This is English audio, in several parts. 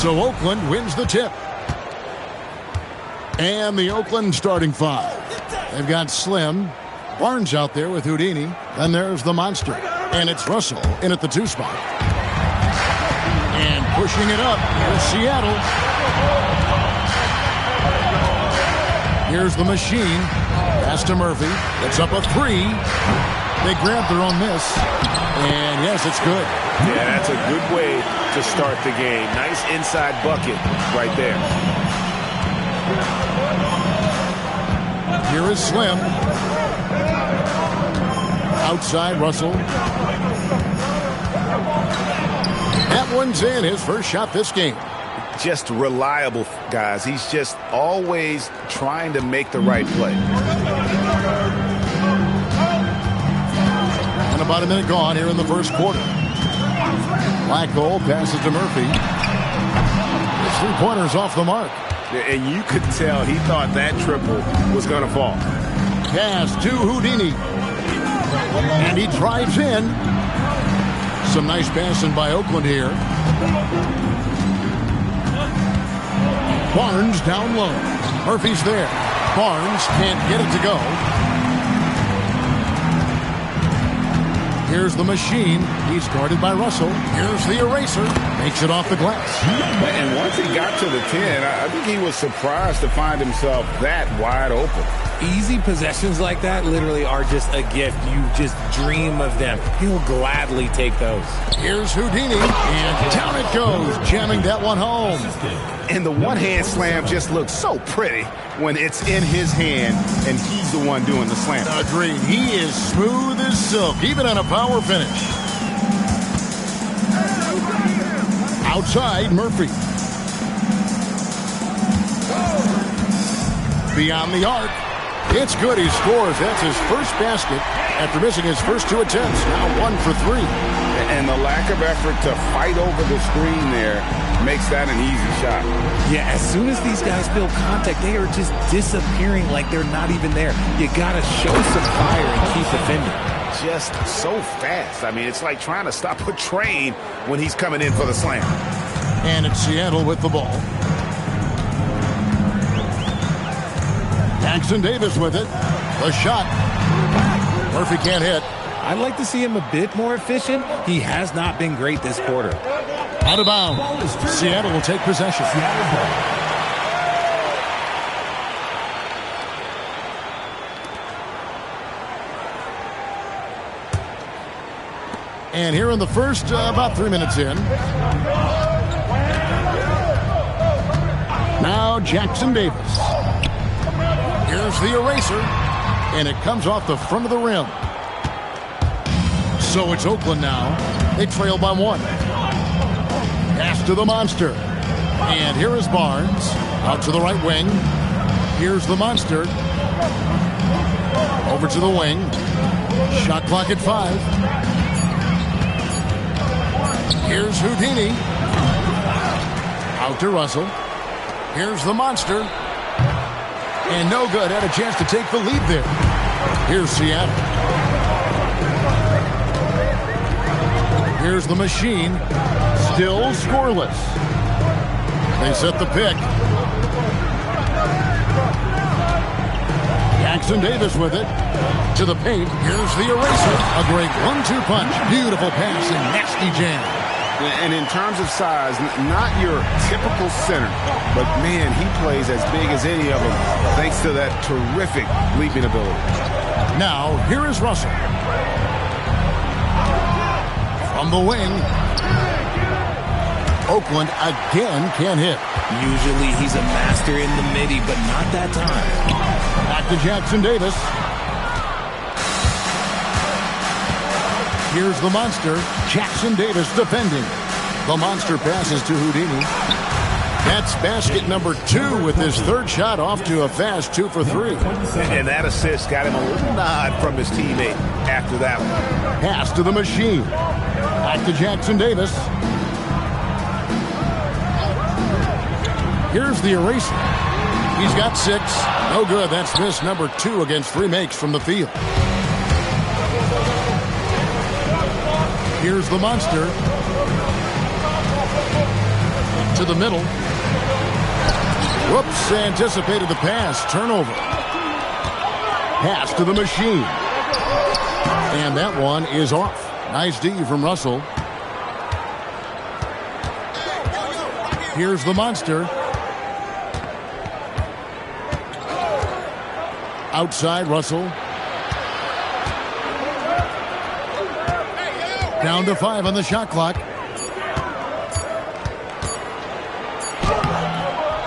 So Oakland wins the tip. And the Oakland starting five. They've got Slim. Barnes out there with Houdini. Then there's the monster. And it's Russell in at the 2 spot. And pushing it up is Seattle. Here's the machine. Pass to Murphy. It's up a 3. They grab their own miss. And yes, it's good. Yeah, that's a good way to start the game. Nice inside bucket right there. Here is Slim. Outside Russell. That one's in. His first shot this game. Just reliable, guys. He's just always trying to make the right play. And about a minute gone here in the first quarter. Black hole passes to Murphy. His 3-pointer's off the mark. And you could tell he thought that triple was going to fall. Pass to Houdini. And he drives in. Some nice passing by Oakland here. Barnes down low. Murphy's there. Barnes can't get it to go. Here's the machine. He's guarded by Russell. Here's the eraser. Makes it off the glass. And once he got to the 10, I think he was surprised to find himself that wide open. Easy possessions like that literally are just a gift. You just dream of them. He'll gladly take those. Here's Houdini, and down it goes, jamming that one home. And the one-hand slam just looks so pretty when it's in his hand and he's the one doing the slam. Agreed. He is smooth as silk, even on a power finish. Outside, Murphy. Beyond the arc. It's good. He scores. That's his first basket after missing his first 2 attempts. Now 1 for 3. And the lack of effort to fight over the screen there makes that an easy shot. Yeah, as soon as these guys feel contact, they are just disappearing like they're not even there. You got to show some fire and keep defending. Just so fast. I mean, it's like trying to stop a train when he's coming in for the slam. And it's Seattle with the ball. Jackson Davis with it. The shot. Murphy can't hit. I'd like to see him a bit more efficient. He has not been great this quarter. Out of bounds. Seattle will take possession. And here in the first, about 3 minutes in. Now Jackson Davis. Here's the eraser. And it comes off the front of the rim. So it's Oakland now. They trail by 1. Pass to the monster. And here is Barnes. Out to the right wing. Here's the monster. Over to the wing. Shot clock at 5. Here's Houdini. Out to Russell. Here's the monster. And no good. Had a chance to take the lead there. Here's Seattle. Here's the machine. Still scoreless. They set the pick. Jackson Davis with it. To the paint. Here's the eraser. A great 1-2 punch. Beautiful pass and nasty jam. And in terms of size, not your typical center, but man, he plays as big as any of them thanks to that terrific leaping ability. Now, here is Russell. From the wing. Oakland again can't hit. Usually he's a master in the midi, but not that time. Back to Jackson Davis. Here's the monster. Jackson Davis defending. The monster passes to Houdini. That's basket number 2 with his third shot off to a fast 2 for 3. And that assist got him a little nod from his teammate after that one. Pass to the machine. Back to Jackson Davis. Here's the eraser. He's got 6. No good. That's miss number 2 against 3 makes from the field. Here's the monster. To the middle. Whoops, anticipated the pass. Turnover. Pass to the machine. And that one is off. Nice D from Russell. Here's the monster. Outside Russell. Down to 5 on the shot clock.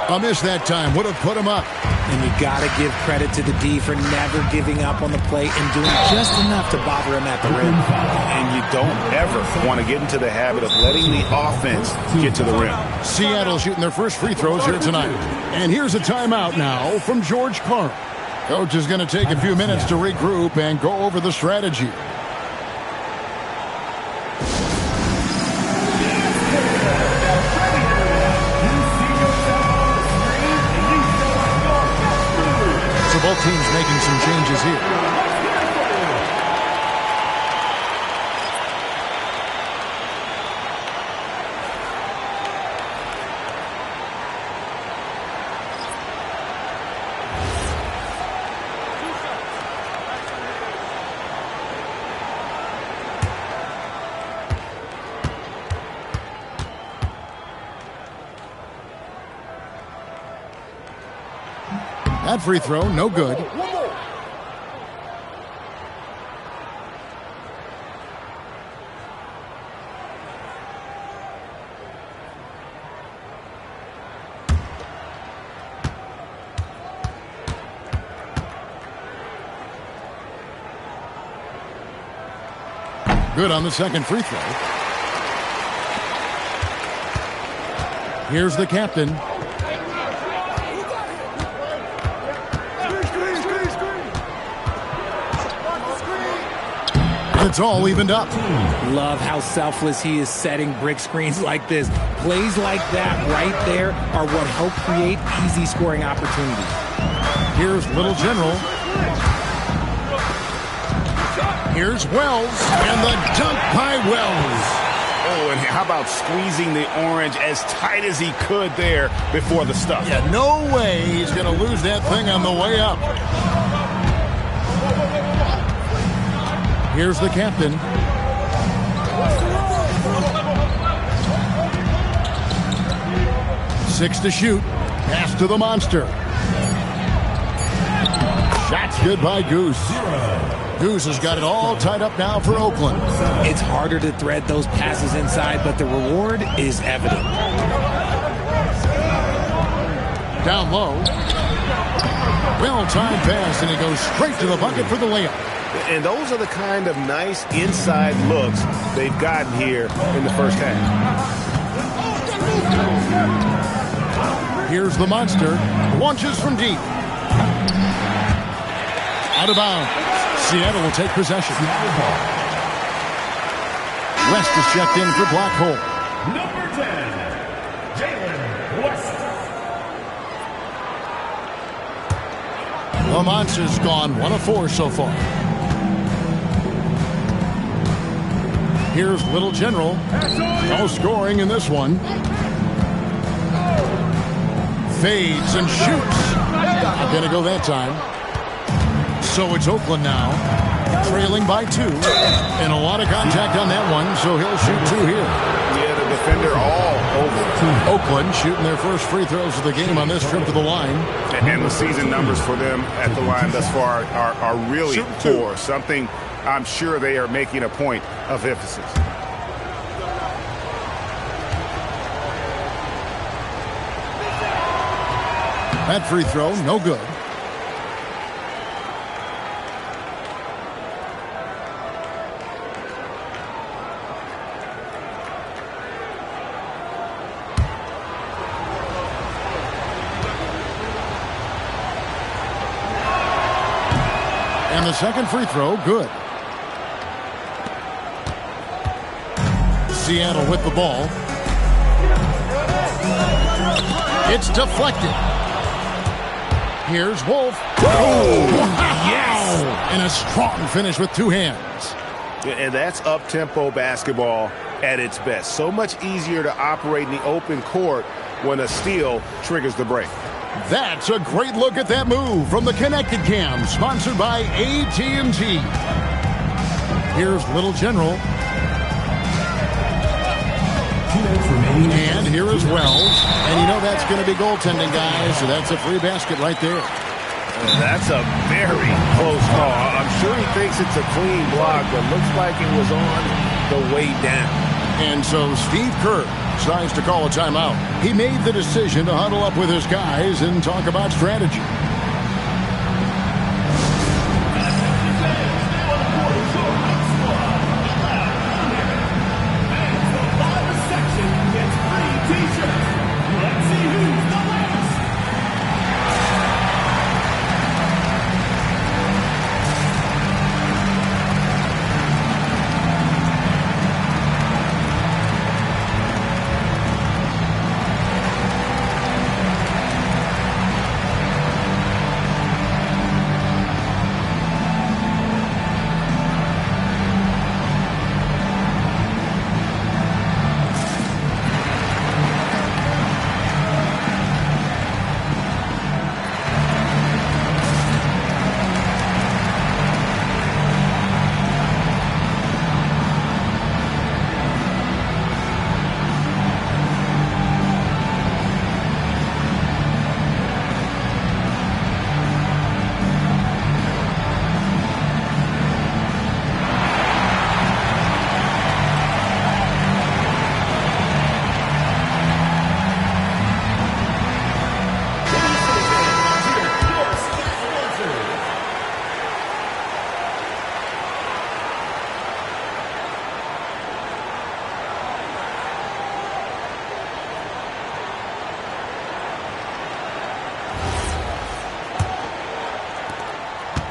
A miss that time. Would have put him up. And you got to give credit to the D for never giving up on the play and doing just enough to bother him at the rim. And you don't ever want to get into the habit of letting the offense get to the rim. Seattle shooting their first free throws here tonight. And here's a timeout now from George Carl. Coach is going to take a few minutes to regroup and go over the strategy. So both teams making some changes here. That free throw, no good. Good on the second free throw. Here's the captain. It's all evened up. Love how selfless he is setting brick screens like this. Plays like that right there are what help create easy scoring opportunities. Here's Little General. Here's Wells, and the dunk by Wells. Oh, and how about squeezing the orange as tight as he could there before the stuff? Yeah, no way he's going to lose that thing on the way up. Here's the captain. Six to shoot. Pass to the monster. Shot's good by Goose. Goose has got it all tied up now for Oakland. It's harder to thread those passes inside, but the reward is evident. Down low. Well-timed pass, and he goes straight to the bucket for the layup. And those are the kind of nice inside looks they've gotten here in the first half. Here's the monster. Launches from deep. Out of bounds. Seattle will take possession. West is checked in for Black Hole. Number 10, Jalen West. The monster's gone 1 of 4 so far. Here's Little General. No scoring in this one. Fades and shoots. Not going to go that time. So it's Oakland now, trailing by 2. And a lot of contact on that one, so he'll shoot 2 here. Yeah, the defender all over. Oakland shooting their first free throws of the game on this trip to the line. And the season numbers for them at the line thus far are really poor. Something I'm sure they are making a point of emphasis. That free throw, no good. And the second free throw, good. Seattle with the ball. It's deflected. Here's Wolf. Oh, yes! And a strong finish with two hands. And that's up-tempo basketball at its best. So much easier to operate in the open court when a steal triggers the break. That's a great look at that move from the Connected Cam, sponsored by AT&T. Here's Little General. And here is Wells. And you know that's going to be goaltending, guys, so that's a free basket right there. That's a very close call. I'm sure he thinks it's a clean block, but looks like it was on the way down. And so Steve Kerr decides to call a timeout. He made the decision to huddle up with his guys and talk about strategy.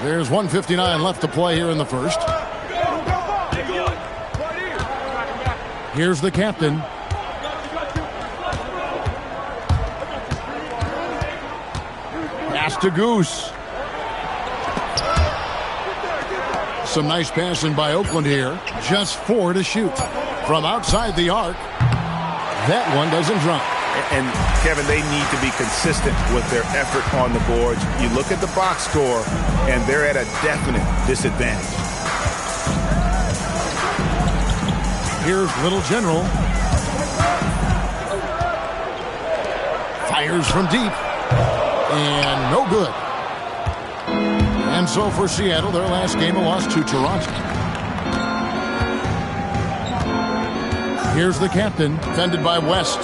There's 1:59 left to play here in the first. Here's the captain. Pass to Goose. Some nice passing by Oakland here. Just 4 to shoot. From outside the arc. That one doesn't drop. And, Kevin, they need to be consistent with their effort on the boards. You look at the box score, and they're at a definite disadvantage. Here's Little General. Fires from deep. And no good. And so for Seattle, their last game, a loss to Toronto. Here's the captain, defended by West.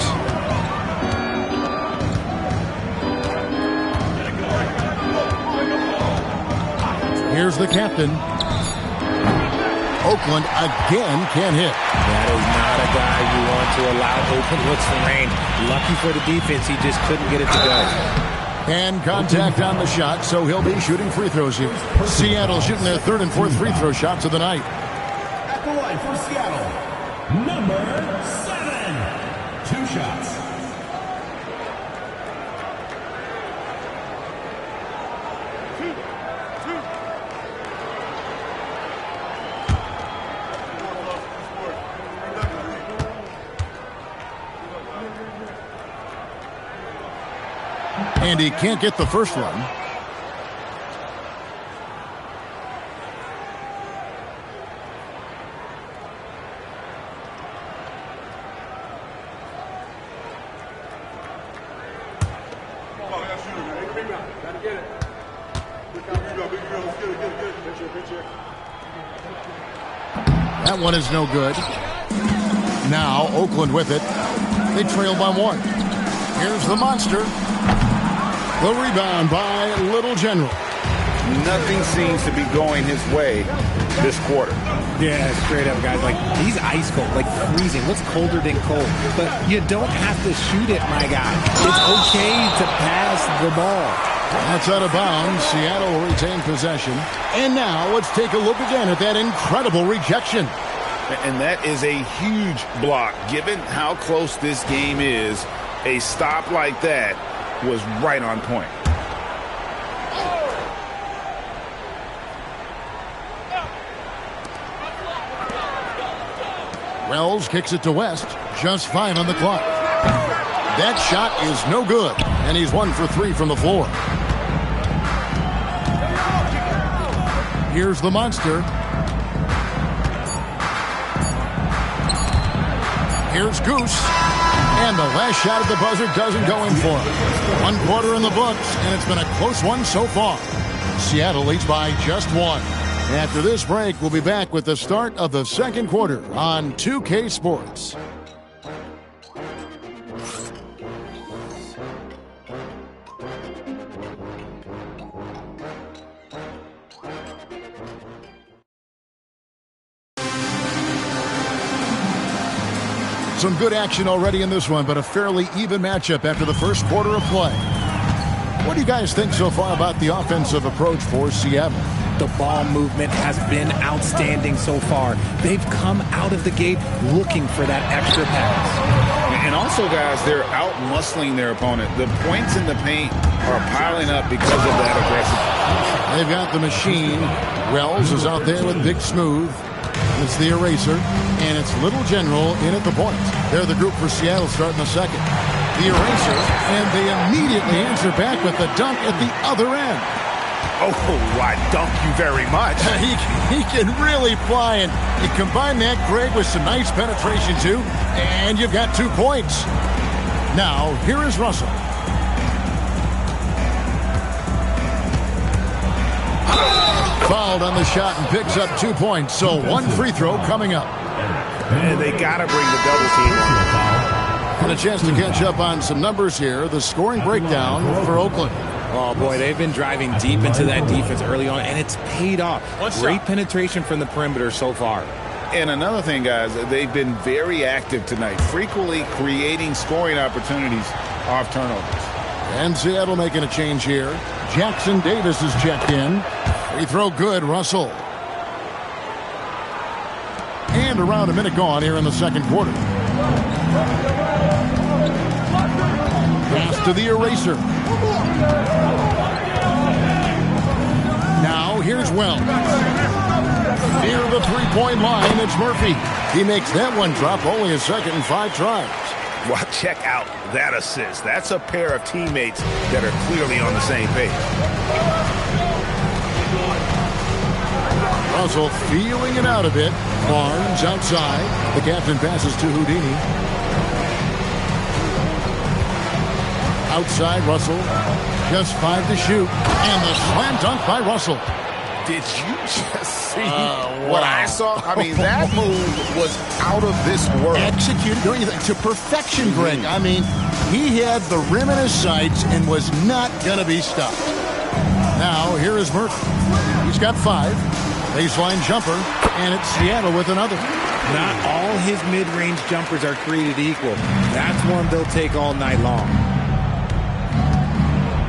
Here's the captain. Oakland again can't hit. That is not a guy you want to allow open looks from range. Lucky for the defense, he just couldn't get it to go. And contact on the shot, so he'll be shooting free throws here. Seattle shooting their third and fourth free throw shots of the night. At the line for Seattle, number 7. 2 shots. And he can't get the first one. That one is no good. Now Oakland with it. They trail by 1. Here's the monster. The rebound by Little General. Nothing seems to be going his way this quarter. Yeah, straight up, guys. Like, he's ice cold, like freezing. What's colder than cold? But you don't have to shoot it, my guy. It's okay to pass the ball. That's out of bounds. Seattle will retain possession. And now let's take a look again at that incredible rejection. And that is a huge block. Given how close this game is, a stop like that was right on point. Wells kicks it to West. Just 5 on the clock. That shot is no good, and he's 1 for 3 from the floor. Here's the monster. Here's Goose. And the last shot at the buzzer doesn't go in for him. 1 quarter in the books, and it's been a close one so far. Seattle leads by just 1. After this break, we'll be back with the start of the second quarter on 2K Sports. Some good action already in this one, but a fairly even matchup after the first quarter of play. What do you guys think so far about the offensive approach for Seattle? The ball movement has been outstanding so far. They've come out of the gate looking for that extra pass. And also, guys, they're out-muscling their opponent. The points in the paint are piling up because of that aggression. They've got the machine. Wells is out there with Big Smooth. It's the eraser, and it's Little General in at the point. They're the group for Seattle starting the second. The eraser, and they immediately answer back with the dunk at the other end. Oh, I dunk you very much. He can really fly, and you combine that, Greg, with some nice penetration, too, and you've got 2 points. Now, here is Russell. Fouled on the shot and picks up 2 points, so 1 free throw coming up. And they got to bring the double team on. And a chance to catch up on some numbers here. The scoring breakdown for Oakland. Oh, boy, they've been driving deep into that defense early on, and it's paid off. Great penetration from the perimeter so far. And another thing, guys, they've been very active tonight, frequently creating scoring opportunities off turnovers. And Seattle making a change here. Jackson Davis is checked in. Free throw good, Russell. And around a minute gone here in the second quarter. Pass to the eraser. Now here's Wells. Near the three-point line, it's Murphy. He makes that one drop, only a second and 5 tries. Well, check out that assist. That's a pair of teammates that are clearly on the same page. Russell feeling it out a bit. Barnes outside. The captain passes to Houdini. Outside Russell. Just 5 to shoot. And the slam dunk by Russell. Did you just see what I saw? I mean, that move was out of this world. Executed to perfection, Greg. I mean, he had the rim in his sights and was not going to be stopped. Now, here is Murphy. He's got 5. Baseline jumper, and it's Seattle with another. Not all his mid-range jumpers are created equal. That's one they'll take all night long.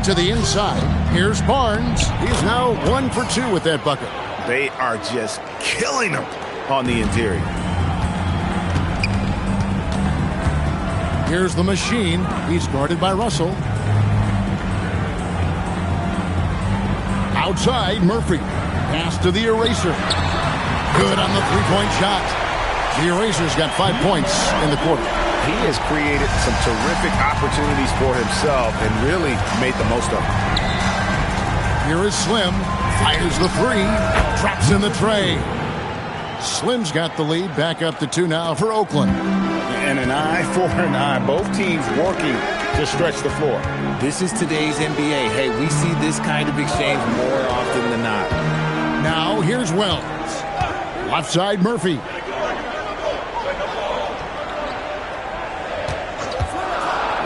To the inside, here's Barnes. He's now 1 for 2 with that bucket. They are just killing him on the interior. Here's the machine. He's guarded by Russell. Outside, Murphy. Pass to the eraser. Good on the three-point shot. The eraser's got 5 points in the quarter. He has created some terrific opportunities for himself and really made the most of them. Here is Slim. Fires the 3. Traps in the tray. Slim's got the lead. Back up to 2 now for Oakland. And an eye for an eye. Both teams working to stretch the floor. This is today's NBA. Hey, we see this kind of exchange more often than not. Now here's Wells. Left side Murphy.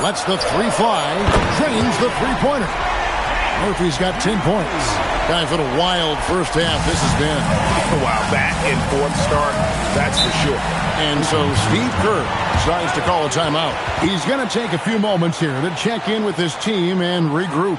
Lets the 3 fly. Drains the three-pointer. Murphy's got 10 points. Guys, what a wild first half this has been. Wow, back and forth start, that's for sure. And so Steve Kerr decides to call a timeout. He's going to take a few moments here to check in with his team and regroup.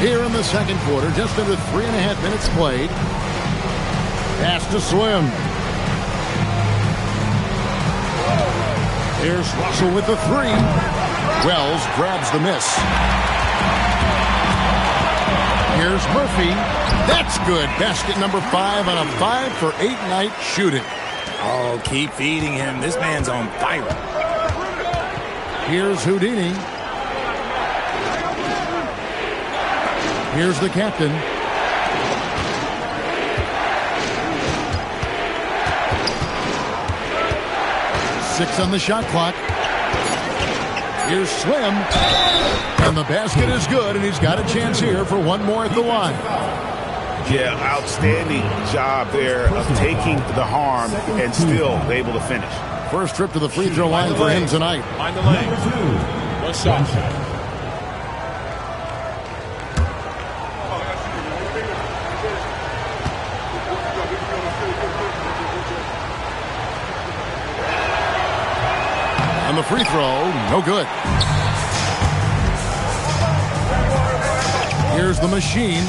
Here in the second quarter, just under 3.5 minutes played. Pass to Swim. Here's Russell with the three. Wells grabs the miss. Here's Murphy. That's good. Basket number 5 on a 5-for-8 night shooting. Oh, keep feeding him. This man's on fire. Here's Houdini. Here's the captain. Six on the shot clock. Here's Swim. And the basket is good, and he's got a chance here for one more at the line. Yeah, outstanding job there of taking the harm and still able to finish. First trip to the free throw line for him tonight. Find the lane. One shot. On the free throw, no good. Here's the machine,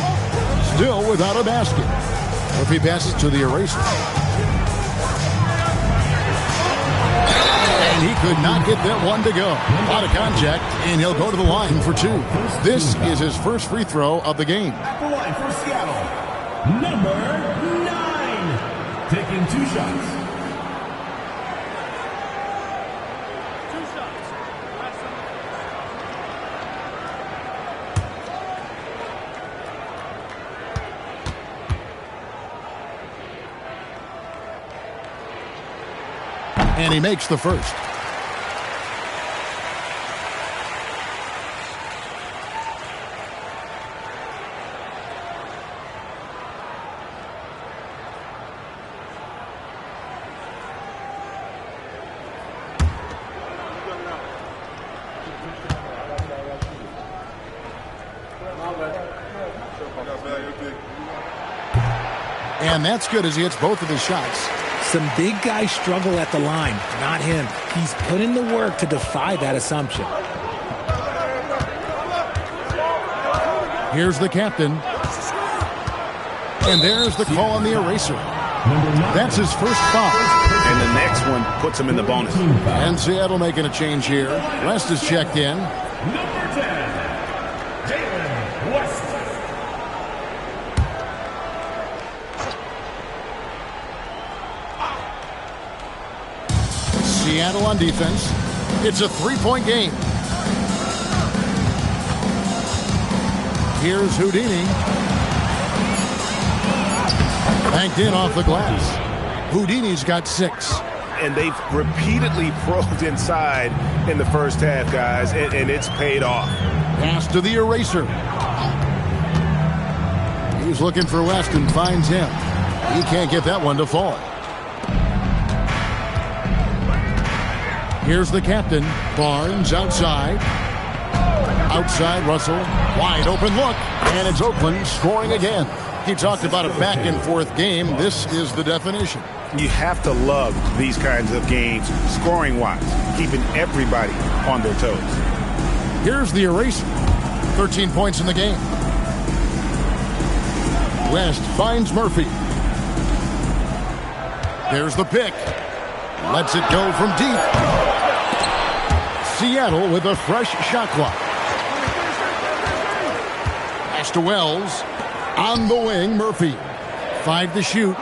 still without a basket. Murphy passes to the eraser. And he could not get that one to go. Out of contact, and he'll go to the line for two. This is his first free throw of the game. At the line for Seattle, number 9. Taking 2 shots. And he makes the first. And that's good as he hits both of his shots. Some big guys struggle at the line, not him. He's put in the work to defy that assumption. Here's the captain. And there's the call on the eraser. That's his first foul. And the next one puts him in the bonus. And Seattle making a change here. West is checked in. Number 10, West. Seattle on defense. It's a three-point game. Here's Houdini. Banked in off the glass. Houdini's got 6. And they've repeatedly probed inside in the first half, guys, and it's paid off. Pass to the eraser. He's looking for West and finds him. He can't get that one to fall. Here's the captain. Barnes outside. Outside Russell. Wide open look. And it's Oakland scoring again. He talked about a back-and-forth game. This is the definition. You have to love these kinds of games, scoring-wise, keeping everybody on their toes. Here's the eraser. 13 points in the game. West finds Murphy. There's the pick. Lets it go from deep. Seattle with a fresh shot clock. Pass to Wells. On the wing, Murphy. 5 to shoot.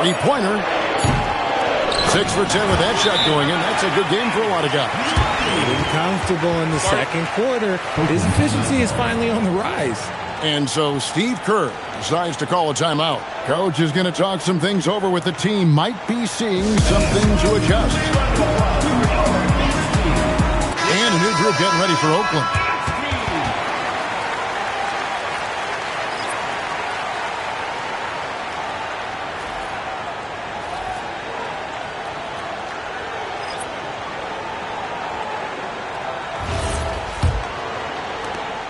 3-pointer. 6 for 10 with that shot going in. That's a good game for a lot of guys. Getting comfortable in the second quarter. His efficiency is finally on the rise. And so Steve Kerr decides to call a timeout. Coach is going to talk some things over with the team. Might be seeing something to adjust. And a new group getting ready for Oakland.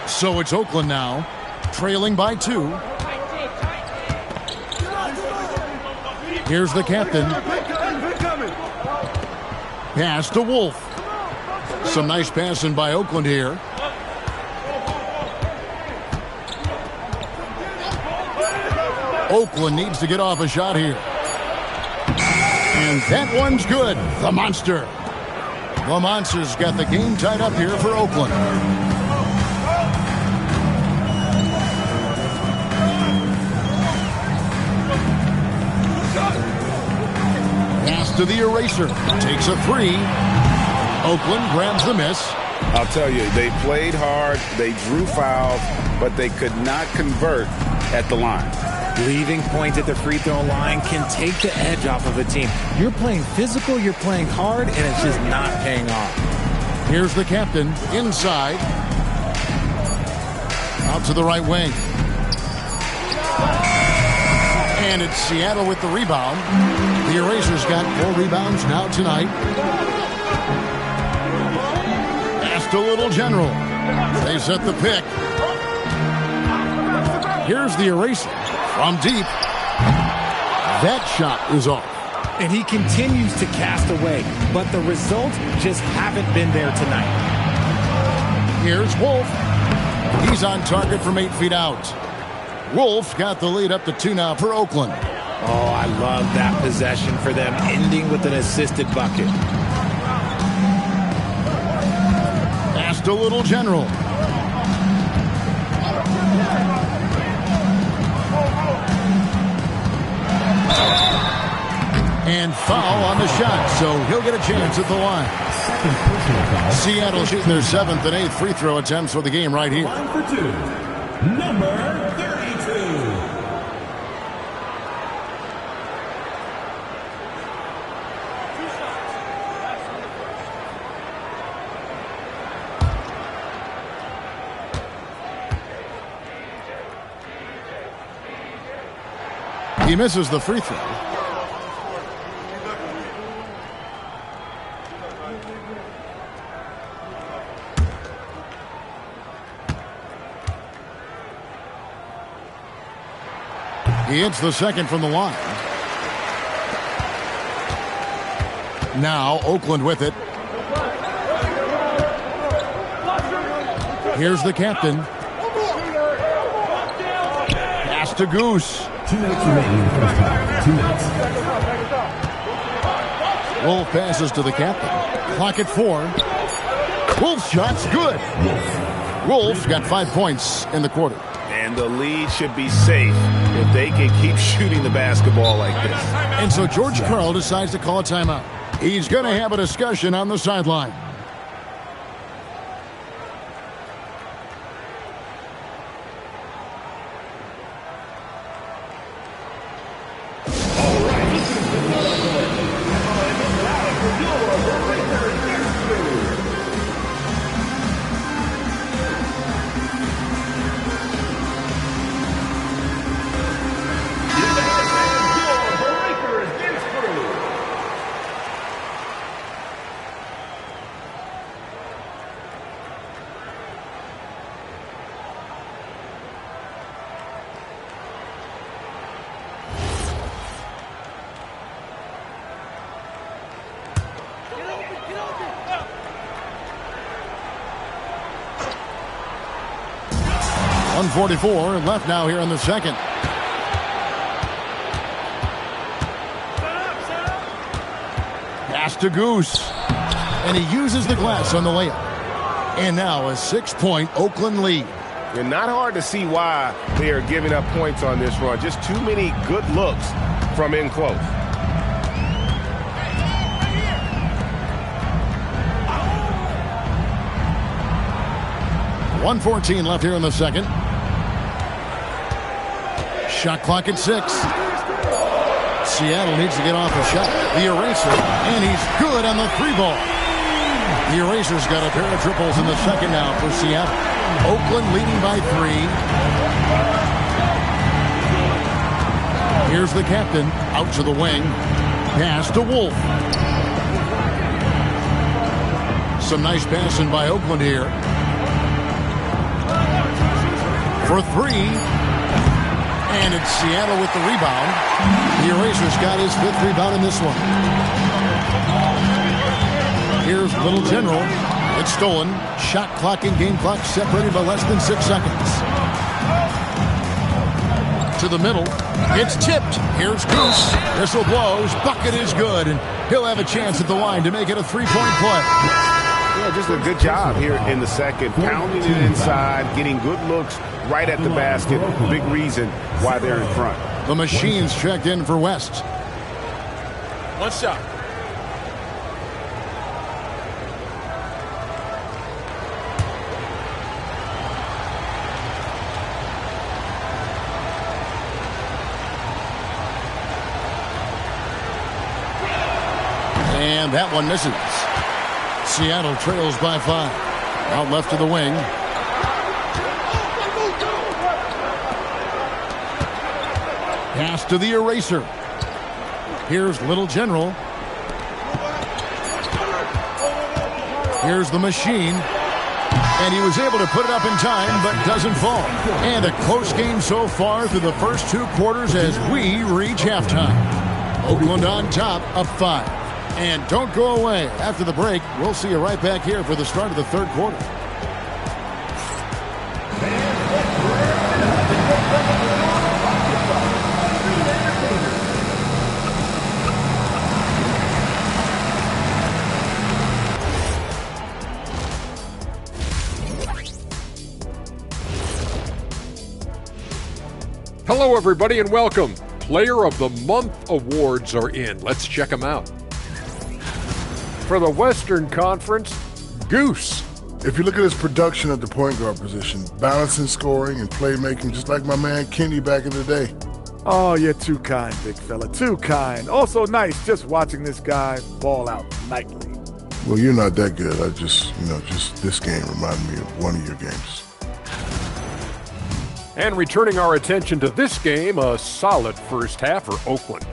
So it's Oakland now, trailing by 2. Here's the captain. Pass to Wolf. Some nice passing by Oakland here. Oakland needs to get off a shot here. And that one's good. The Monster. The Monster's got the game tied up here for Oakland. Pass to the Eraser. Takes a three. Oakland grabs the miss. I'll tell you, they played hard, they drew fouls, but they could not convert at the line. Leaving points at the free throw line can take the edge off of a team. You're playing physical, you're playing hard, and it's just not paying off. Here's the captain inside. Out to the right wing. And it's Seattle with the rebound. The Erasers got 4 rebounds now tonight. Asked a little general. They set the pick. Here's the Eraser from deep. That shot is off. And he continues to cast away, but the results just haven't been there tonight. Here's Wolf. He's on target from 8 feet out. Wolf got the lead up to 2 now for Oakland. Oh, I love that possession for them, ending with an assisted bucket. Asked a little general. And foul on the shot, so he'll get a chance at the line. Seattle shooting their 7th and 8th free throw attempts for the game right here. Line for 2, number 32. He misses the free throw. He hits the second from the line. Now Oakland with it. Here's the captain. Pass to Goose. 2 minutes remaining in the first half. 2 minutes. Wolf passes to the captain. Clock at 4. Wolf's shot's good. Wolf's got 5 points in the quarter. And the lead should be safe if they can keep shooting the basketball like this. And so George Karl decides to call a timeout. He's going to have a discussion on the sideline. .144 left now here in the second. Pass to Goose. And he uses the glass on the layup. And now a 6-point Oakland lead. And not hard to see why they are giving up points on this run. Just too many good looks from in close. .114 left here in the second. Shot clock at 6. Seattle needs to get off a shot. The Eraser, and he's good on the 3-ball. The Eraser's got a pair of triples in the second now for Seattle. Oakland leading by 3. Here's the captain out to the wing. Pass to Wolf. Some nice passing by Oakland here. For 3. And it's Seattle with the rebound. The Eraser's got his 5th rebound in this one. Here's Little General. It's stolen. Shot clock and game clock separated by less than 6 seconds. To the middle. It's tipped. Here's Goose. Whistle blows. Bucket is good. And he'll have a chance at the line to make it a three-point play. Yeah, just a good job here in the second. Pounding it inside, getting good looks right at the basket. Big reason why they're in front. The Machines checked in for West. One shot. And that one misses. Seattle trails by 5. Out left to the wing. Pass to the eraser. Here's Little General. Here's the Machine. And he was able to put it up in time, but doesn't fall. And a close game so far through the first 2 quarters as we reach halftime. Oakland on top of 5. And don't go away. After the break, we'll see you right back here for the start of the third quarter. Hello, everybody, and welcome. Player of the Month awards are in. Let's check them out. For the Western Conference, Goose. If you look at his production at the point guard position, balancing scoring and playmaking, just like my man Kenny back in the day. Oh, you're too kind, big fella, too kind. Also nice just watching this guy ball out nightly. Well, you're not that good. Just this game reminded me of one of your games. And returning our attention to this game, a solid first half for Oakland.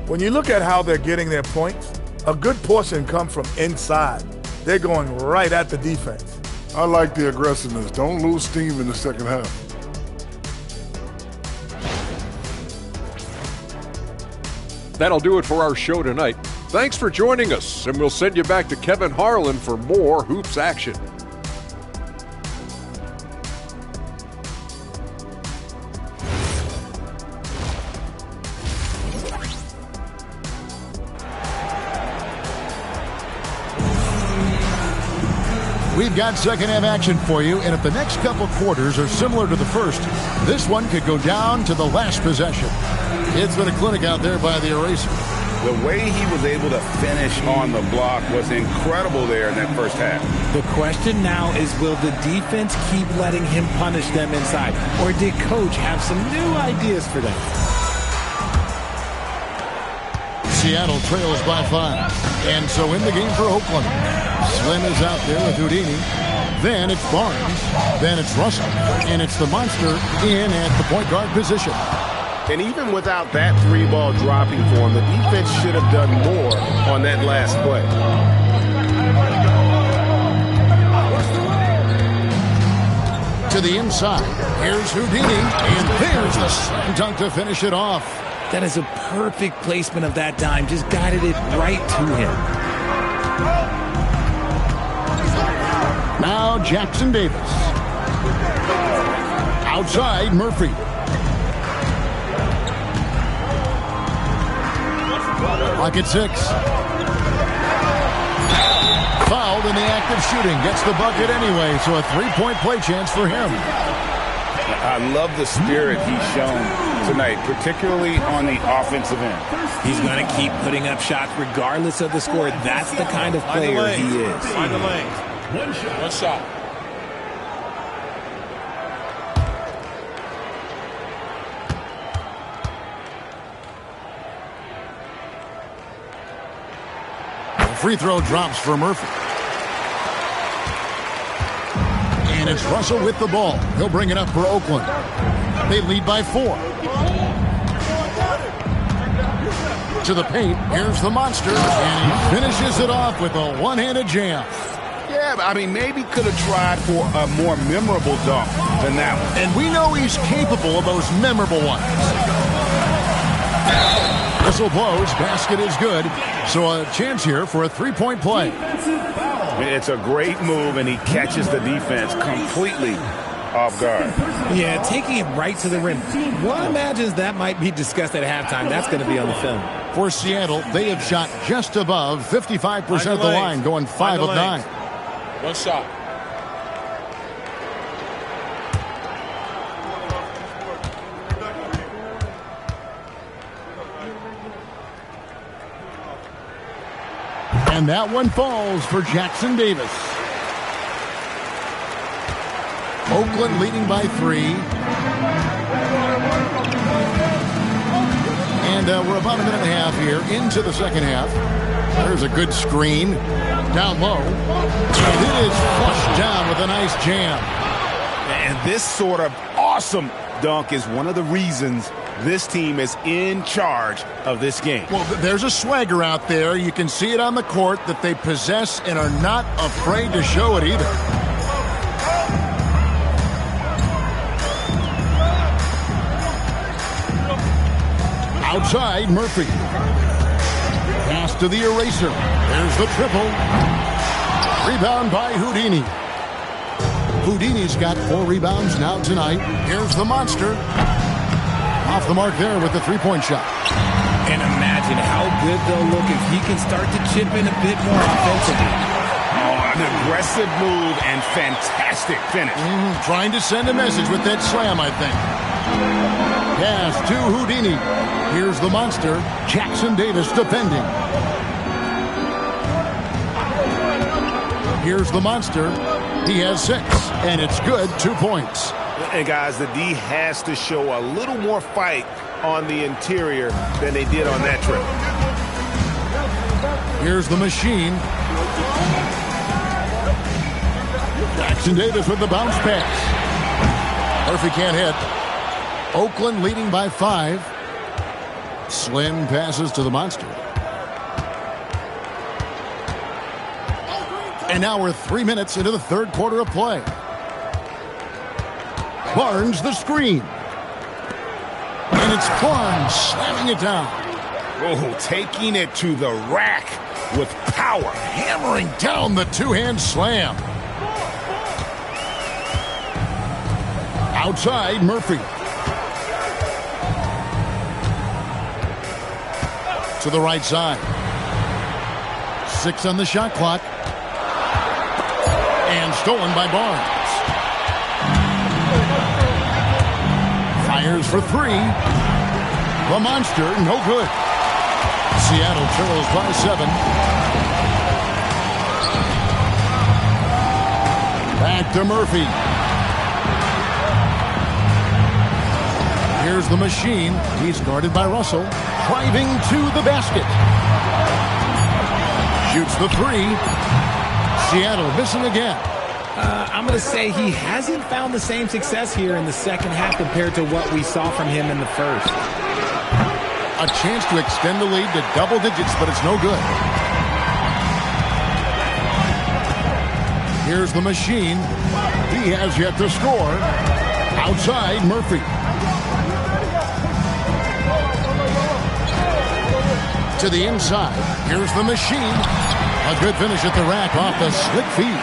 When you look at how they're getting their points, a good portion come from inside. They're going right at the defense. I like the aggressiveness. Don't lose steam in the second half. That'll do it for our show tonight. Thanks for joining us, and we'll send you back to Kevin Harlan for more hoops action. We've got second half action for you, and if the next couple quarters are similar to the first, this one could go down to the last possession. It's been a clinic out there by the eraser. The way he was able to finish on the block was incredible there in that first half. The question now is, will the defense keep letting him punish them inside, or did Coach have some new ideas for them? Seattle trails by 5. And so in the game for Oakland, Slim is out there with Houdini. Then it's Barnes. Then it's Russell. And it's the Monster in at the point guard position. And even without that 3-ball dropping for him, the defense should have done more on that last play. To the inside. Here's Houdini. And there's the slam dunk to finish it off. That is a perfect placement of that dime. Just guided it right to him. Now Jackson Davis. Outside, Murphy. Clock at 6. Fouled in the act of shooting. Gets the bucket anyway, so a 3-point play chance for him. I love the spirit he's shown tonight, particularly on the offensive end. He's going to keep putting up shots regardless of the score. That's the kind of player he is. Find the lane. One shot. The free throw drops for Murphy. And it's Russell with the ball. He'll bring it up for Oakland. They lead by 4. To the paint. Here's the Monster. And he finishes it off with a one-handed jam. Yeah, I mean, maybe could have tried for a more memorable dunk than that one. And we know he's capable of those memorable ones. Whistle blows. Basket is good. So a chance here for a 3-point play. It's a great move, and he catches the defense completely off guard. Yeah, taking it right to the rim. One imagines that might be discussed at halftime. That's going to be on the film. For Seattle, they have shot just above 55% of the line, going 5 of 9. One shot. And that one falls for Jackson Davis. Oakland leading by 3. And we're about a minute and a half here into the second half. There's a good screen down low. And it is flushed down with a nice jam. And this sort of awesome dunk is one of the reasons this team is in charge of this game. Well, there's a swagger out there. You can see it on the court that they possess and are not afraid to show it either. Outside, Murphy. Pass to the eraser. There's the triple. Rebound by Houdini. Houdini's got 4 rebounds now tonight. Here's the monster. Off the mark there with the three-point shot. And imagine how good they'll look if he can start to chip in a bit more offensively. Oh, an aggressive move and fantastic finish. Trying to send a message with that slam, I think. Pass to Houdini. Here's the monster, Jackson Davis defending. Here's the monster. He has 6, and it's good, 2 points. And guys, the D has to show a little more fight on the interior than they did on that trip. Here's the machine. Jackson Davis with the bounce pass. Murphy can't hit. Oakland leading by 5. Slim passes to the monster. And now we're 3 minutes into the third quarter of play. Barnes the screen. And it's Barnes slamming it down. Oh, taking it to the rack with power. Hammering down the two-hand slam. Outside, Murphy. To the right side. 6 on the shot clock. And stolen by Barnes. Fires for 3. The monster, no good. Seattle trails by 7. Back to Murphy. Here's the machine. He's guarded by Russell. Driving to the basket. Shoots the 3. Seattle missing again. I'm going to say he hasn't found the same success here in the second half compared to what we saw from him in the first. A chance to extend the lead to double digits, but it's no good. Here's the machine. He has yet to score. Outside, Murphy. To the inside. Here's the machine. A good finish at the rack off the slick feed.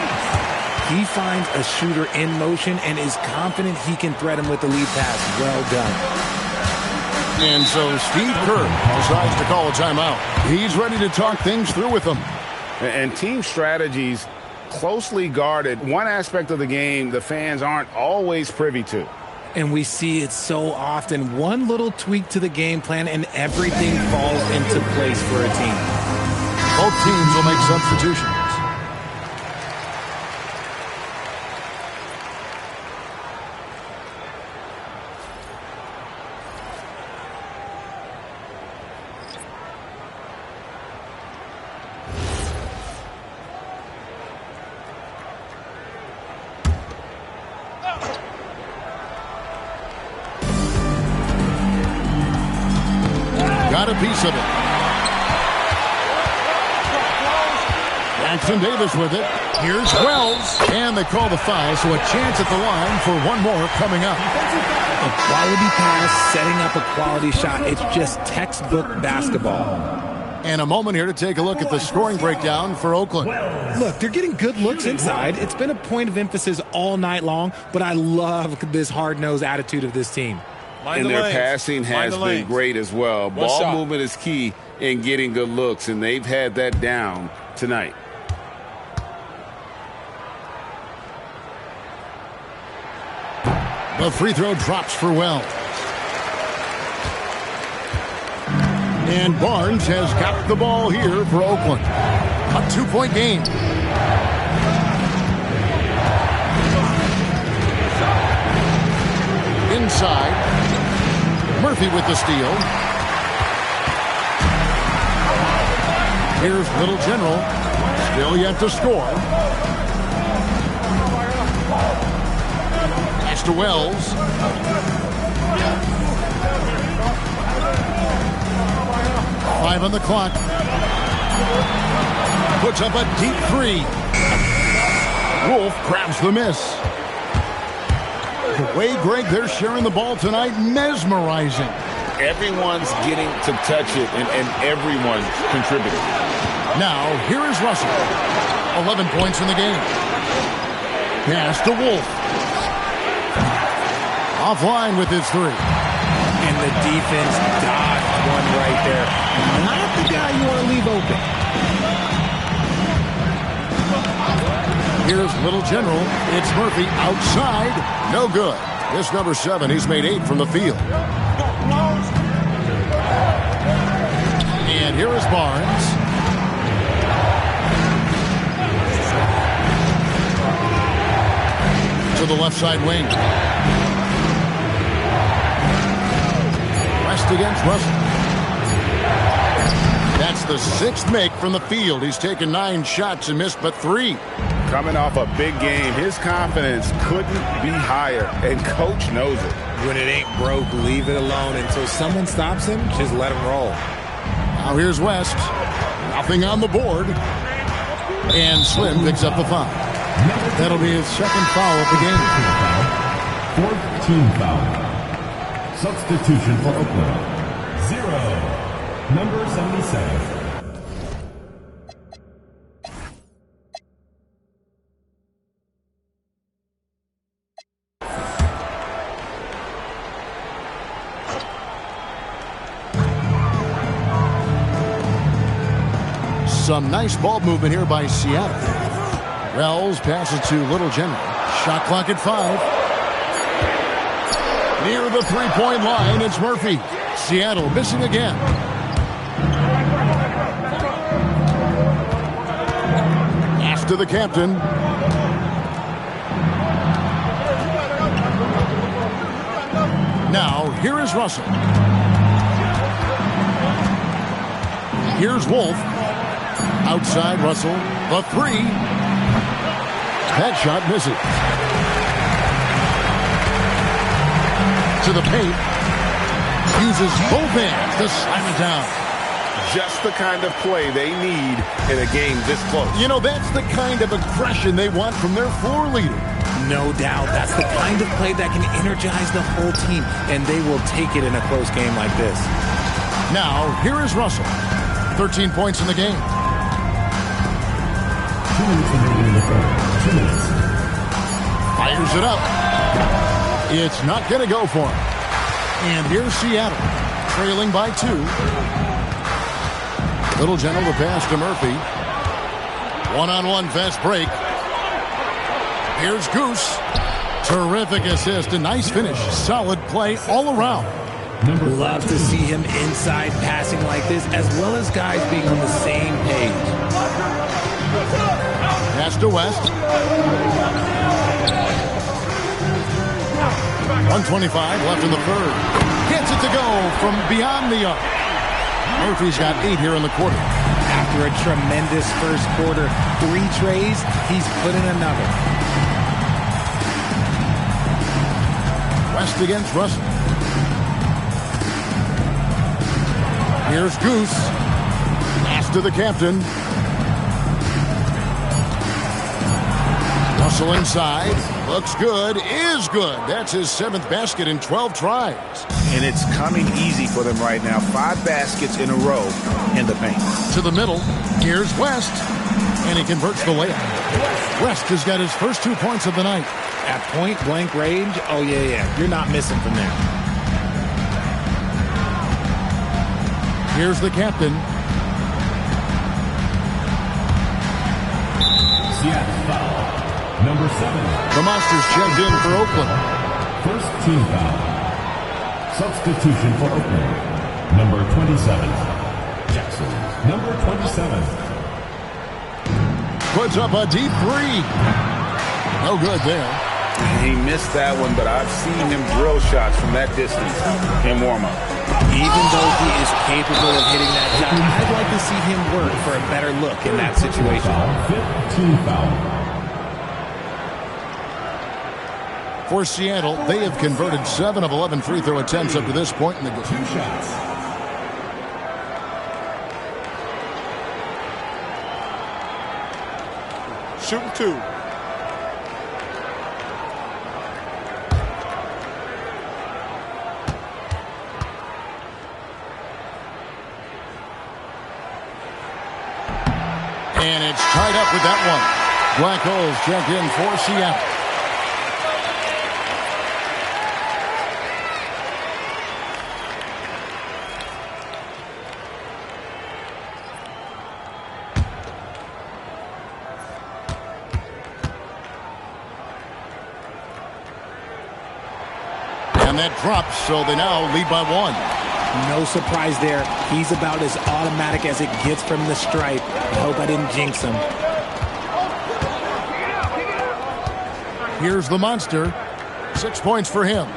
He finds a shooter in motion and is confident he can thread him with the lead pass. Well done. And so Steve Kerr decides to call a timeout. He's ready to talk things through with them. And team strategies closely guarded. One aspect of the game the fans aren't always privy to. And we see it so often. One little tweak to the game plan and everything falls into place for a team. Both teams will make substitutions. Got a piece of it. Jackson Davis with it. Here's Wells. And they call the foul, so a chance at the line for one more coming up. A quality pass, setting up a quality shot. It's just textbook basketball. And a moment here to take a look at the scoring breakdown for Oakland. Look, they're getting good looks inside. It's been a point of emphasis all night long, but I love this hard-nosed attitude of this team. And their passing has been great as well. Ball movement is key in getting good looks, and they've had that down tonight. The free throw drops for Wells. And Barnes has got the ball here for Oakland. A 2-point game. Inside. Murphy with the steal. Here's Little General. Still yet to score. Pass to Wells. Five on the clock. Puts up a deep three. Wolf grabs the miss. The way, Greg, they're sharing the ball tonight, mesmerizing. Everyone's getting to touch it, and everyone's contributing. Now, here is Russell. 11 points in the game. Pass to Wolf. Offline with his three. And the defense dodged one right there. Not the guy you want to leave open. Here's Little General. It's Murphy outside. No good. This number 7, he's made 8 from the field. And here is Barnes. To the left side wing. West against Russell. That's the 6th make from the field. He's taken 9 shots and missed but 3. Coming off a big game, his confidence couldn't be higher, and coach knows it. When it ain't broke, leave it alone. Until someone stops him, just let him roll. Now here's West. Nothing on the board. And Slim picks up the foul. That'll be his 2nd foul of the game. 4th team foul. Substitution for Oakland. 0. Number 77. Some nice ball movement here by Seattle. Wells passes to Little General. Shot clock at 5. Near the three-point line, it's Murphy. Seattle missing again. Pass to the captain. Now, here is Russell. Here's Wolf. Outside Russell. The 3. That shot misses. To the paint. Uses both hands to slam it down. Just the kind of play they need in a game this close. You know, that's the kind of aggression they want from their floor leader. No doubt. That's the kind of play that can energize the whole team, and they will take it in a close game like this. Now, here is Russell. 13 points in the game. 2 minutes remaining in the third. 2 minutes. Fires it up. It's not going to go for him. And here's Seattle, trailing by 2. Little General to pass to Murphy. One-on-one fast break. Here's Goose. Terrific assist. A nice finish. Solid play all around. Love to see him inside passing like this, as well as guys being on the same page. Pass to West. 1:25 left in the third. Gets it to go from beyond the arc. Murphy's got 8 here in the quarter. After a tremendous first quarter, 3 trays, he's put in another. West against Russell. Here's Goose. Pass to the captain. Russell inside. Looks good. Is good. That's his 7th basket in 12 tries. And it's coming easy for them right now. 5 baskets in a row in the paint. To the middle. Here's West. And he converts the layup. West has got his first 2 points of the night. At point-blank range, oh, yeah. You're not missing from there. Here's the captain. Seattle foul. Number 7. The Monsters checked in for Oakland. First team foul. Substitution for Oakland. Number 27. Jackson. Number 27. Puts up a deep 3. No good there. He missed that one, but I've seen him drill shots from that distance in warm-up. Even though he is capable of hitting that shot, I'd like to see him work for a better look in that situation. Fifth team foul. For Seattle, they have converted 7 of 11 free throw attempts up to this point in the game. 2 shots. Shooting 2. And it's tied up with that one. Black Holes check in for Seattle. And that drops, so they now lead by 1. No surprise there. He's about as automatic as it gets from the stripe. I hope I didn't jinx him. Here's the Monster. 6 points for him.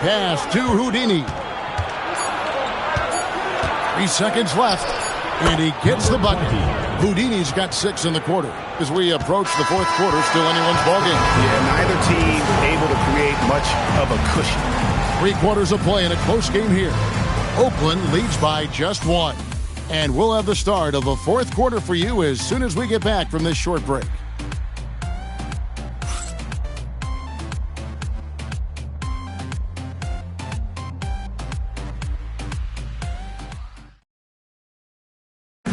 Pass to Houdini. 3 seconds left. And he gets the bucket. Houdini's got 6 in the quarter. As we approach the 4th quarter, still anyone's ballgame. Yeah, neither team able to create much of a cushion. 3 quarters of play in a close game here. Oakland leads by just 1. And we'll have the start of the 4th quarter for you as soon as we get back from this short break.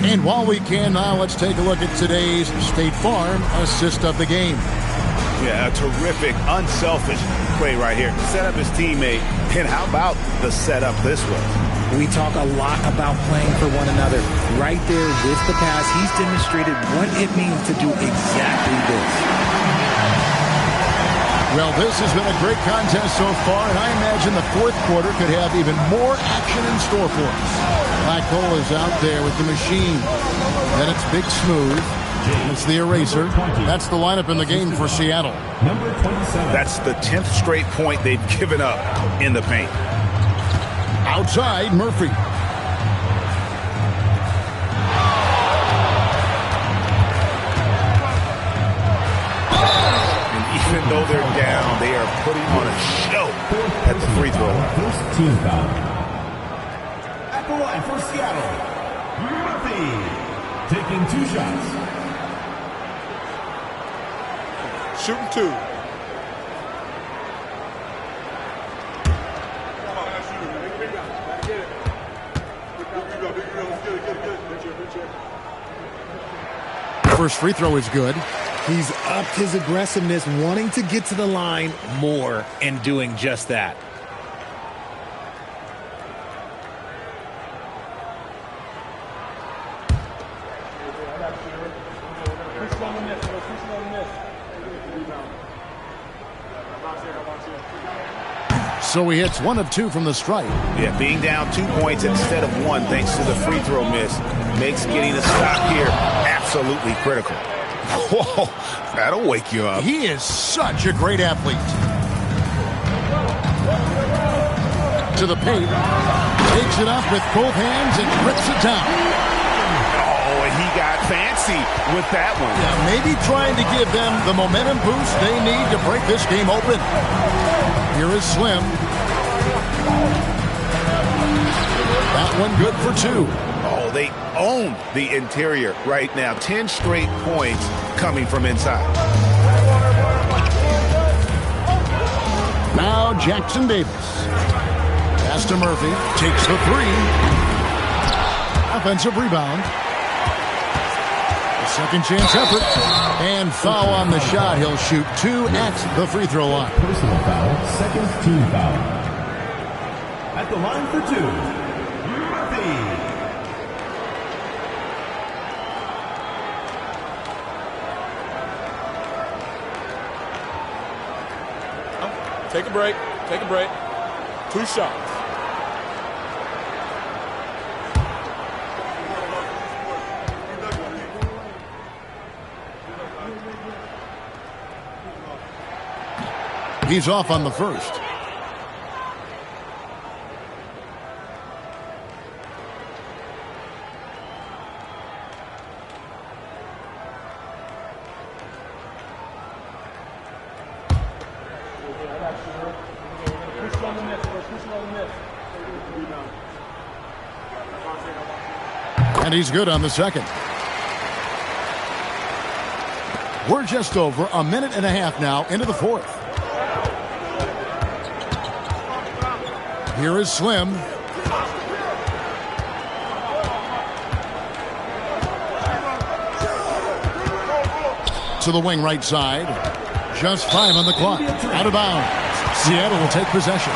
And while we can now, let's take a look at today's State Farm assist of the game. Yeah, a terrific, unselfish play right here. Set up his teammate, and how about the setup this was? We talk a lot about playing for one another. Right there with the pass, he's demonstrated what it means to do exactly this. Well, this has been a great contest so far, and I imagine the 4th quarter could have even more action in store for us. Black Hole is out there with the machine. Then it's Big Smooth. It's the eraser. That's the lineup in the game for Seattle. Number 27. That's the 10th straight point they've given up in the paint. Outside, Murphy. And even though they're down, they are putting on a show at the free throw line. First team foul. At the line for Seattle, Murphy taking 2 shots. Shooting 2. First free throw is good. He's upped his aggressiveness, wanting to get to the line more and doing just that. So he hits 1 of 2 from the stripe. Yeah, being down 2 points instead of 1 thanks to the free throw miss makes getting a stop here absolutely critical. Whoa, that'll wake you up. He is such a great athlete. To the paint. Takes it up with both hands and rips it down. Oh, and he got fancy with that one. Yeah, maybe trying to give them the momentum boost they need to break this game open. Here is Slim. That one good for 2. Oh, They own the interior right now. 10 straight points coming from inside. Now Jackson Davis. Pass to Murphy. Takes the three. Offensive rebound. A second chance effort. And foul on the shot. He'll shoot 2 at the free throw line. Personal foul, second team foul. At the line for 2, Murphy. Take a break. Take a break. 2 shots. He's off on the first. And he's good on the second. We're just over a minute and a half now into the fourth. Here is Slim. To the wing right side. Just 5 on the clock. Out of bounds. Seattle will take possession.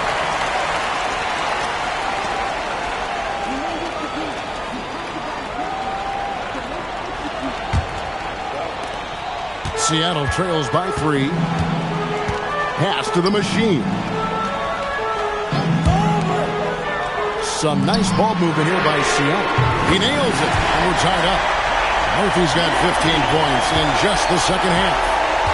Seattle trails by 3. Pass to the machine. Some nice ball movement here by Seattle. He nails it, and we're tied up. Murphy's got 15 points in just the second half.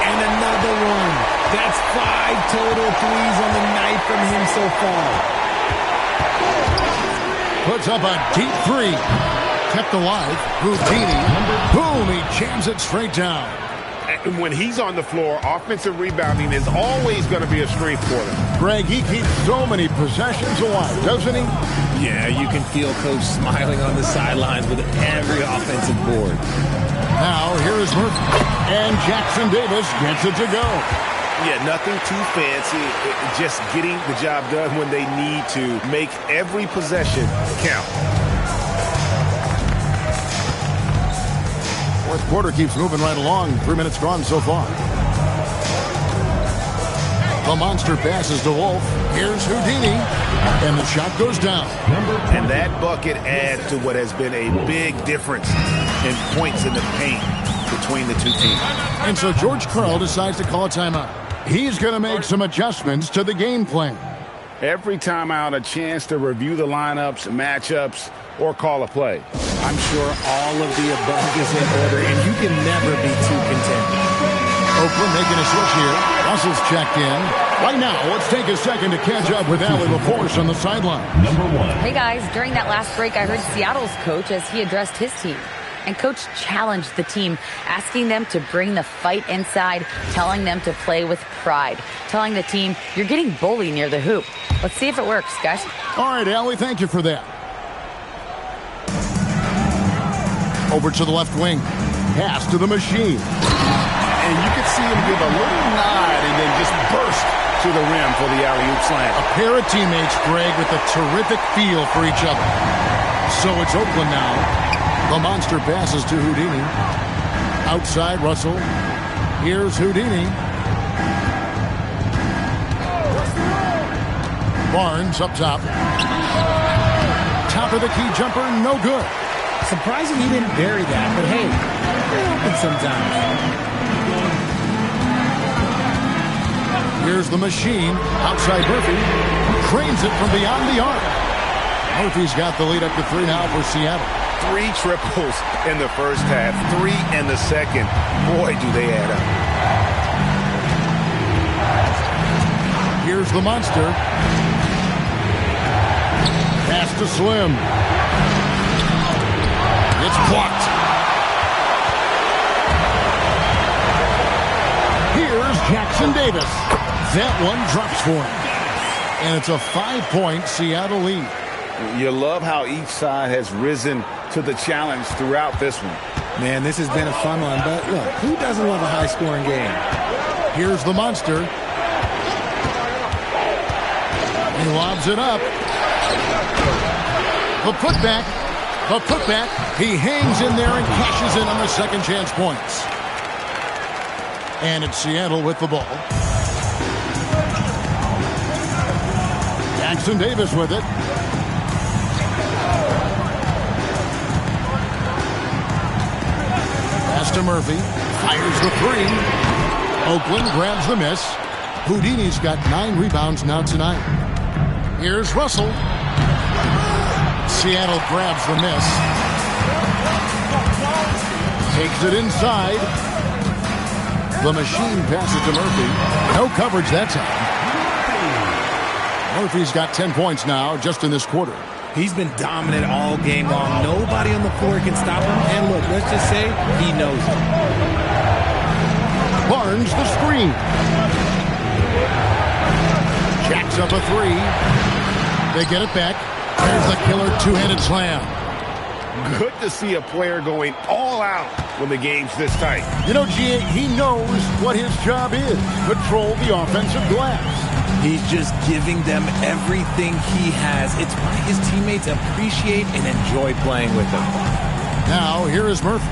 And another one. That's 5 total threes on the night from him so far. Puts up a deep 3. Kept alive. Houdini. Boom, he jams it straight down. And when he's on the floor, offensive rebounding is always going to be a strength for them. Greg, he keeps so many possessions alive, doesn't he? Yeah, you can feel Coach smiling on the sidelines with every offensive board. Now, here is Murphy. And Jackson Davis gets it to go. Yeah, nothing too fancy. Just getting the job done when they need to. Make every possession count. Fourth quarter keeps moving right along. 3 minutes gone so far. The monster passes to Wolf. Here's Houdini. And the shot goes down. And that bucket adds to what has been a big difference in points in the paint between the two teams. And so George Karl decides to call a timeout. He's going to make some adjustments to the game plan. Every timeout, a chance to review the lineups, matchups, or call a play. I'm sure all of the above is in order, and you can never be too content. Oakland making a switch here. Russell's checked in. Right now, let's take a second to catch up with Allie LaForce on the sideline. Number 1. Hey guys, during that last break, I heard Seattle's coach as he addressed his team. And coach challenged the team, asking them to bring the fight inside, telling them to play with pride, telling the team, you're getting bullied near the hoop. Let's see if it works, guys. All right, Allie, thank you for that. Over to the left wing. Pass to the machine. And you could see him give a little nod and then just burst to the rim for the alley-oop slam. A pair of teammates, Greg, with a terrific feel for each other. So it's Oakland now. The monster passes to Houdini. Outside, Russell. Here's Houdini. Barnes up top. Top of the key jumper, no good. Surprising he didn't bury that, but hey, it happens sometimes. Here's the machine. Outside Murphy. Cranes it from beyond the arc. Murphy's got the lead up to 3 now for Seattle. 3 triples in the first half, 3 in the second. Boy, do they add up. Here's the monster. Pass to Slim. It's blocked. Here's Jackson Davis. That one drops for him. And it's a 5-point Seattle lead. You love how each side has risen to the challenge throughout this one. Man, this has been a fun one, but look, who doesn't love a high-scoring game? Here's the monster. He lobs it up. The putback. The putback. He hangs in there and cashes in on the second chance points. And it's Seattle with the ball. Jackson Davis with it. Pass to Murphy. Fires the three. Oakland grabs the miss. Houdini's got 9 rebounds now tonight. Here's Russell. Seattle grabs the miss. Takes it inside. The machine passes to Murphy. No coverage that time. Murphy's got 10 points now just in this quarter. He's been dominant all game long. Nobody on the floor can stop him. And look, let's just say he knows it. Barnes the screen. Jacks up a three. They get it back. There's the killer two-handed slam. Good to see a player going all out when the game's this tight. You know, G.A., he knows what his job is. Control the offensive glass. He's just giving them everything he has. It's why his teammates appreciate and enjoy playing with him. Now, here is Murphy.